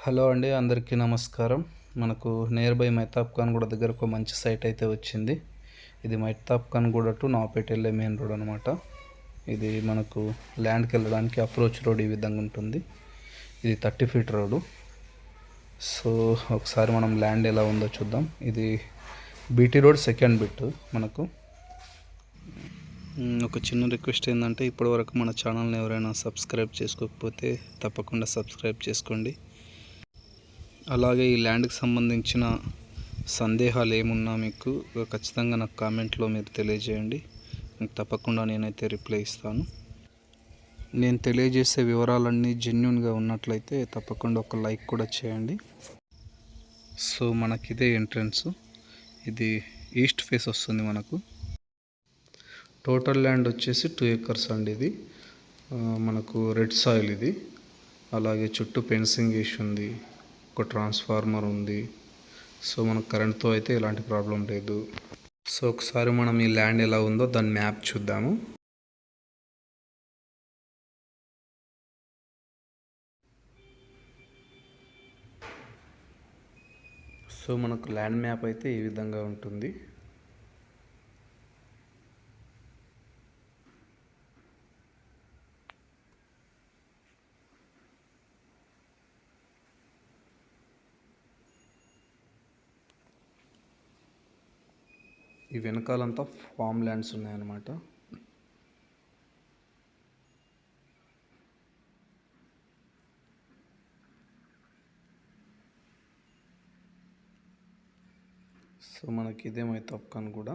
Hello అండి, అందరికీ నమస్కారం. మనకు నియర్ బై మైతాబ్ ఖాన్గూడ దగ్గర ఒక మంచి సైట్ అయితే వచ్చింది. ఇది మైతాబ్ ఖాన్గూడ టు నవాపేట వెళ్ళే మెయిన్ రోడ్ అనమాట. ఇది మనకు ల్యాండ్కి వెళ్ళడానికి అప్రోచ్ రోడ్ ఈ విధంగా ఉంటుంది. ఇది 30 ఫీట్ రోడ్డు. సో ఒకసారి మనం ల్యాండ్ ఎలా ఉందో చూద్దాం. ఇది బీటీ రోడ్ సెకండ్ బిట్. మనకు ఒక చిన్న రిక్వెస్ట్ ఏంటంటే, ఇప్పటివరకు మన ఛానల్ని ఎవరైనా సబ్స్క్రైబ్ చేసుకోకపోతే తప్పకుండా సబ్స్క్రైబ్ చేసుకోండి. అలాగే ఈ ల్యాండ్కి సంబంధించిన సందేహాలు ఏమున్నా మీకు ఖచ్చితంగా నాకు కామెంట్లో మీరు తెలియజేయండి. మీకు తప్పకుండా నేనైతే రిప్లై ఇస్తాను. నేను తెలియజేసే వివరాలన్నీ జెన్యున్గా ఉన్నట్లయితే తప్పకుండా ఒక లైక్ కూడా చేయండి. సో మనకిదే ఎంట్రన్స్. ఇది ఈస్ట్ ఫేస్ వస్తుంది. మనకు టోటల్ ల్యాండ్ వచ్చేసి 2 acres అండి. ఇది మనకు రెడ్ సాయిల్ ఇది. అలాగే చుట్టూ ఫెన్సింగ్ వేసి ఉంది. ఒక ట్రాన్స్ఫార్మర్ ఉంది. సో మనకు కరెంట్తో అయితే ఎలాంటి ప్రాబ్లం లేదు. సో ఒకసారి మనం ఈ ల్యాండ్ ఎలా ఉందో దాని మ్యాప్ చూద్దాము. సో మనకు ల్యాండ్ మ్యాప్ అయితే ఈ విధంగా ఉంటుంది. ఈ వెనకాలంతా ఫామ్ ల్యాండ్స్ ఉన్నాయన్నమాట. సో మనకి ఇదే మైతాబ్ ఖాన్ కూడా.